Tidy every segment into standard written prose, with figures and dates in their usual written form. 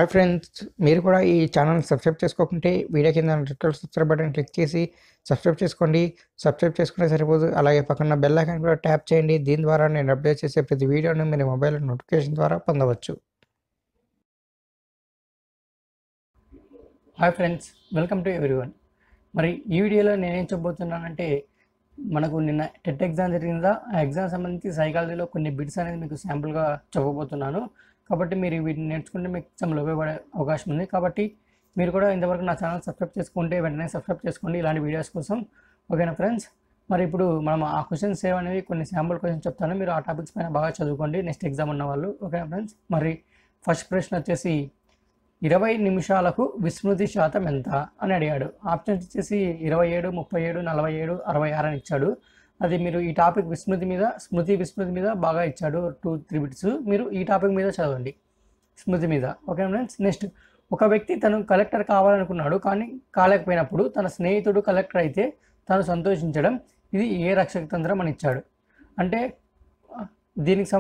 Hi friends, మీరు కూడా ఈ ఛానల్ని సబ్స్క్రైబ్ చేసుకోకుంటే వీడియో కింద red colour subscribe button click చేసి సబ్స్క్రైబ్ చేసుకోండి. సబ్స్క్రైబ్ చేసుకుంటే సరిపోదు, అలాగే పక్కన బెల్ ఐకాన్ కూడా ట్యాప్ చేయండి. దీని ద్వారా నేను అప్డేట్ చేసే ప్రతి వీడియోను మీరు మొబైల్ నోటిఫికేషన్ ద్వారా పొందవచ్చు. Hi friends, welcome to everyone. మరి ఈ వీడియోలో నేనేం చెప్పబోతున్నానంటే, మనకు నిన్న టెట్ ఎగ్జామ్ జరిగిందా, ఆ ఎగ్జామ్ సంబంధించి సైకాలజీలో కొన్ని బిట్స్ అనేది మీకు శాంపుల్గా చెప్పబోతున్నాను. కాబట్టి మీరు వీటిని నేర్చుకుంటే మీకు ఎగ్జామ్లో ఉపయోగపడే అవకాశం ఉంది. కాబట్టి మీరు కూడా ఇంతవరకు నా ఛానల్ సబ్స్క్రైబ్ చేసుకుంటే వెంటనే సబ్స్క్రైబ్ చేసుకోండి ఇలాంటి వీడియోస్ కోసం. ఓకేనా ఫ్రెండ్స్? మరి ఇప్పుడు మనం ఆ క్వశ్చన్స్ ఏమనేవి కొన్ని శాంపుల్ క్వశ్చన్స్ చెప్తాను, మీరు ఆ టాపిక్స్ పైన బాగా చదువుకోండి నెక్స్ట్ ఎగ్జామ్ ఉన్న వాళ్ళు. ఓకేనా ఫ్రెండ్స్? మరి ఫస్ట్ ప్రశ్న వచ్చేసి 20 నిమిషాలకు విస్మృతి శాతం ఎంత అని అడిగాడు. ఆప్షన్స్ వచ్చేసి 27, 37, 47, 66 అని ఇచ్చాడు. అది మీరు ఈ టాపిక్ విస్మృతి మీద బాగా ఇచ్చాడు 2-3 బిట్స్. మీరు ఈ టాపిక్ మీద చదవండి, స్మృతి మీద. Okay friends? నెక్స్ట్, ఒక వ్యక్తి తను కలెక్టర్ కావాలనుకున్నాడు కానీ కాలేకపోయినప్పుడు తన స్నేహితుడు కలెక్టర్ అయితే తను సంతోషించడం, ఇది ఏ రక్షక తంత్రం అని ఇచ్చాడు. అంటే దీనికి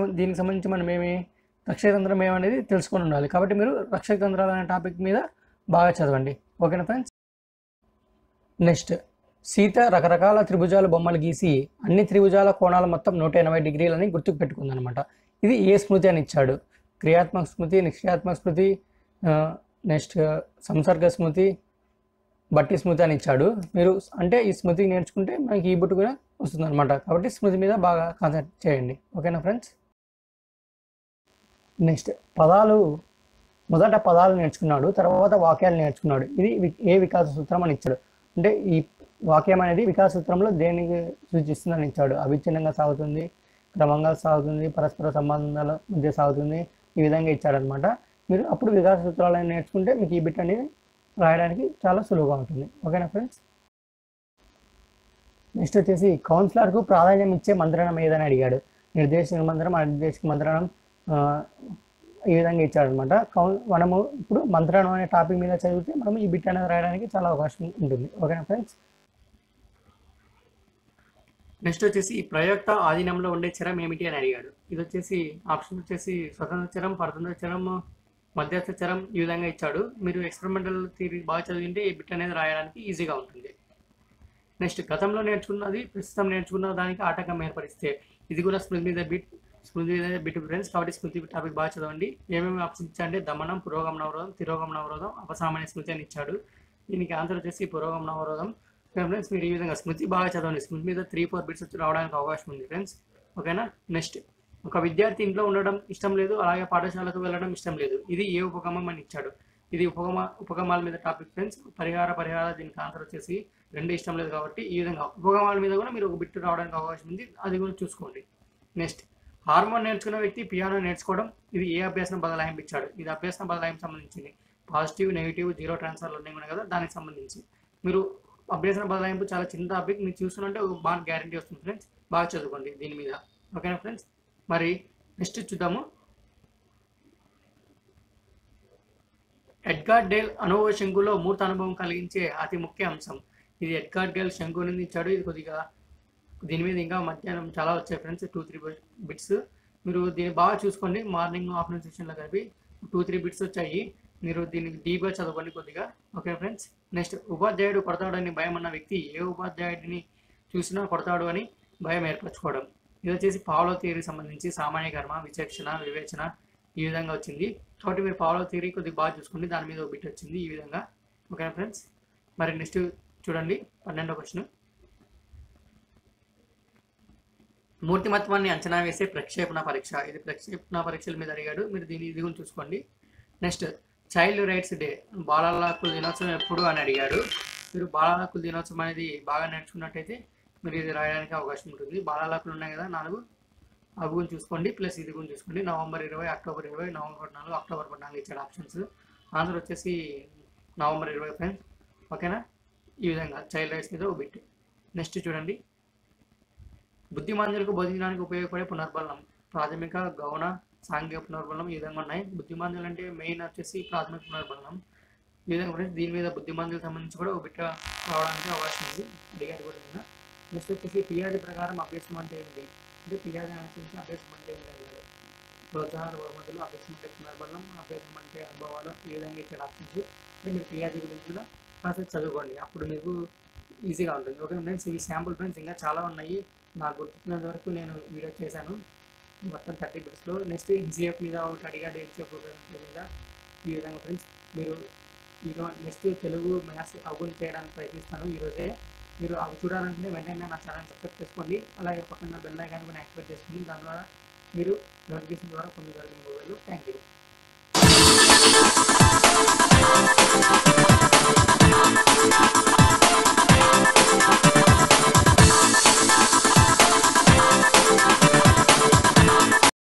సంబంధించి మనం రక్షక తంత్రం ఏమనేది తెలుసుకొని ఉండాలి. కాబట్టి మీరు రక్షక తంత్రాలు అనే టాపిక్ మీద బాగా చదవండి. ఓకేనా ఫ్రెండ్స్? నెక్స్ట్, సీత రకరకాల త్రిభుజాల బొమ్మలు గీసి అన్ని త్రిభుజాల కోణాలు మొత్తం 180 డిగ్రీలని గుర్తుకు పెట్టుకుందనమాట. ఇది ఏ స్మృతి అని ఇచ్చాడు. క్రియాత్మక స్మృతి, నిష్క్రియాత్మక స్మృతి, నెక్స్ట్ సంసర్గ స్మృతి, బట్టి స్మృతి అని ఇచ్చాడు. మీరు అంటే ఈ స్మృతి నేర్చుకుంటే మనకి ఈ బుట్టు కూడా వస్తుంది అనమాట. కాబట్టి స్మృతి మీద బాగా కాన్సన్ట్రేట్ చేయండి. ఓకేనా ఫ్రెండ్స్? నెక్స్ట్, మొదట పదాలు నేర్చుకున్నాడు, తర్వాత వాక్యాలు నేర్చుకున్నాడు. ఇది ఏ వికాస సూత్రం అని ఇచ్చాడు. అంటే ఈ వాక్యం అనేది వికాస సూత్రంలో దేనికి సూచిస్తుందని ఇచ్చాడు. అవిచ్ఛిన్నంగా సాగుతుంది, క్రమంగా సాగుతుంది, పరస్పర సంబంధాల మధ్య సాగుతుంది, ఈ విధంగా ఇచ్చాడనమాట. మీరు అప్పుడు వికాస సూత్రాలను నేర్చుకుంటే మీకు ఈ బిట్ అనేది రాయడానికి చాలా సులువుగా ఉంటుంది. ఓకేనా ఫ్రెండ్స్? నెక్స్ట్ వచ్చేసి కౌన్సిలర్కు ప్రాధాన్యం ఇచ్చే మంత్రణం ఏదని అడిగాడు. నిర్దేశక మంత్రం, అనిర్దేశక మంత్రణం, ఈ విధంగా ఇచ్చాడనమాట. మనము ఇప్పుడు మంత్రణం అనే టాపిక్ మీద చదివితే మనము ఈ బిట్ అనేది రాయడానికి చాలా అవకాశం ఉంటుంది. ఓకేనా ఫ్రెండ్స్? నెక్స్ట్ వచ్చేసి ఈ ప్రయోక్త ఆధీనంలో ఉండే చరం ఏమిటి అని అడిగాడు. ఇది వచ్చేసి ఆప్షన్ వచ్చేసి స్వతంత్ర చరం, పరతంత్ర చరం, మధ్యస్థ చరం, ఈ విధంగా ఇచ్చాడు. మీరు ఎక్స్పెరిమెంటల్ థియరీ బాగా చదివింటే ఈ బిట్ అనేది రాయడానికి ఈజీగా ఉంటుంది. నెక్స్ట్, గతంలో నేర్చుకున్నది ప్రస్తుతం నేర్చుకున్న దానికి ఆటంకం ఏర్పరిస్తే, ఇది కూడా స్మృతి మీద బిట్ ఫ్రెండ్స్. కాబట్టి స్మృతి టాపిక్ బాగా చదవండి. ఏమేమి ఆప్షన్ ఇచ్చాడంటే దమనం, పురోగమన అవరోధం, తిరోగమన అవరోధం, అపసామాన్య స్మృతి అని ఇచ్చాడు. దీనికి ఆన్సర్ వచ్చేసి పురోగమన అవరోధం. ఫ్రెండ్స్, మీరు ఈ విధంగా స్మృతి బాగా చదవండి. స్మృతి మీద 3-4 బిట్స్ వచ్చి రావడానికి అవకాశం ఉంది ఫ్రెండ్స్. ఓకేనా? నెక్స్ట్, ఒక విద్యార్థి ఇంట్లో ఉండడం ఇష్టం లేదు, అలాగే పాఠశాలకు వెళ్ళడం ఇష్టం లేదు. ఇది ఏ ఉపగమం అని ఇచ్చాడు. ఇది ఉపగమాల మీద టాపిక్ ఫ్రెండ్స్. పరిహార దీనికి ఆన్సర్ వచ్చేసి 2 ఇష్టం లేదు. కాబట్టి ఈ విధంగా ఉపగమాల మీద కూడా మీరు ఒక బిట్ రావడానికి అవకాశం ఉంది, అది కూడా చూసుకోండి. నెక్స్ట్, హార్మోన్ నేర్చుకున్న వ్యక్తి పియానో నేర్చుకోవడం, ఇది ఏ అభ్యాసం బదలాయింపు ఇచ్చాడు. ఇది అభ్యాసం బదలాయింపు సంబంధించింది. Positive, negative, zero transfer learning ఉన్నాయి కదా, దానికి సంబంధించి. మీరు అభ్యాసన బదలాయింపు చాలా చిన్న టాపిక్, మీరు చూస్తుంటే ఒక బాగా గ్యారంటీ వస్తుంది ఫ్రెండ్స్. బాగా చదువుకోండి దీని మీద. ఓకేనా ఫ్రెండ్స్? మరి నెక్స్ట్ చూద్దాము. ఎడ్గార్డ్ డేల్ అనుభవ శంకులో మూర్త అనుభవం కలిగించే అతి ముఖ్య అంశం. ఇది ఎడ్గార్డ్ డేల్ శంకు నుంచి ఇచ్చాడు. ఇది కొద్దిగా దీని మీద ఇంకా మధ్యాహ్నం చాలా వచ్చాయి ఫ్రెండ్స్, 2-3 బిట్స్. మీరు దీన్ని బాగా చూసుకోండి. మార్నింగ్, ఆఫ్టర్నూన్ సెషన్లో కలిపి 2-3 బిట్స్ వచ్చాయి. మీరు దీన్ని డీప్గా చదవండి కొద్దిగా. Okay friends? నెక్స్ట్, ఉపాధ్యాయుడు కొడతాడని భయం ఉన్న వ్యక్తి ఏ ఉపాధ్యాయుడిని చూసినా కొడతాడు అని భయం ఏర్పరచుకోవడం. ఇది వచ్చేసి పావలో థియరీకి సంబంధించి సామాన్యకర్మ, విచక్షణ, వివేచన, ఈ విధంగా వచ్చింది. కాబట్టి మీరు పావలో థియరీ కొద్దిగా బాగా చూసుకోండి, దాని మీద ఒక బిట్ వచ్చింది ఈ విధంగా. ఓకేనా ఫ్రెండ్స్? మరి నెక్స్ట్ చూడండి 12వ క్వశ్చన్. మూర్తిమత్వాన్ని అంచనా వేసే ప్రక్షేపణ పరీక్ష. ఇది ప్రక్షేపణ పరీక్షల మీద అడిగాడు. మీరు ఇది కూడా చూసుకోండి. నెక్స్ట్, చైల్డ్ రైట్స్ డే, బాలల హక్కుల దినోత్సవం ఎప్పుడు అని అడిగాడు. మీరు బాలల హక్కుల దినోత్సవం అనేది బాగా నేర్చుకున్నట్టయితే మీరు ఇది రాయడానికి అవకాశం ఉంటుంది. బాలల హక్కులు ఉన్నాయి కదా 4, అవి కూడా చూసుకోండి. ప్లస్ ఇది కూడా చూసుకోండి. నవంబర్ 20, అక్టోబర్ 20, నవంబర్ 14, అక్టోబర్ 14 ఇచ్చాడు ఆప్షన్స్. ఆన్సర్ వచ్చేసి నవంబర్ 20 ఫ్రెండ్స్. ఓకేనా? ఈ విధంగా చైల్డ్ రైట్స్ మీద ఒక బిట్. నెక్స్ట్ చూడండి, బుద్ధిమాంద్యులకు బోధించడానికి ఉపయోగపడే పునర్బలం. ప్రాథమిక, గౌణ, సాంఘిక పునర్బలం ఈ విధంగా ఉన్నాయి. బుద్ధిమాంద్యులు అంటే మెయిన్ వచ్చేసి ప్రాథమిక పునర్బలం. ఈ విధంగా ఫ్రెండ్స్ దీని మీద బుద్ధిమాంద్యులకు సంబంధించి కూడా ఒక బిట్ రావడానికి అవకాశం ఉంది, అడిగారు కూడా. నెక్స్ట్ వచ్చేసి పిఆర్డి ప్రకారం అభ్యాసం అంటే ఏంటి, అంటే పిఆర్డి అనుసరించి అభ్యాసం అంటే ఏంటి అడిగారు. ప్రోత్సాహాలు బహుమతులు అభిష్ట సందర్భాల్లో అభ్యర్థం అంటే అనుభవాలు ఈ విధంగా ఇక్కడ ఆప్షన్స్ మీరు పిఆర్జీ గురించి కూడా కాసేపు చదువుకోండి, అప్పుడు మీకు ఈజీగా ఉంటుంది. ఓకే ఫ్రెండ్స్, ఇవి శాంపుల్ ఫ్రెండ్స్, ఇంకా చాలా ఉన్నాయి. నాకు గుర్తున్నంత వరకు నేను వీడియో చేశాను మొత్తం 30 బిట్స్లో. నెక్స్ట్ ఎన్సీఎఫ్ మీద ఒకటి అడిగాడు, ఎన్సీఎఫ్ మీద. ఈ విధంగా ఫ్రెండ్స్ మీరు నెక్స్ట్ తెలుగు మ్యాథ్స్ అవ్వలు చేయడానికి ప్రయత్నిస్తాను ఈరోజే. మీరు అవి చూడాలంటే వెంటనే నా ఛానల్ సబ్స్క్రైబ్ చేసుకోండి, అలాగే పక్కన బెల్ ఐకాన్ కూడా యాక్టివేట్ చేసుకోండి. దాని ద్వారా మీరు నోటిఫికేషన్ ద్వారా పొందగలిగిన మొబైల్లో. Thank you.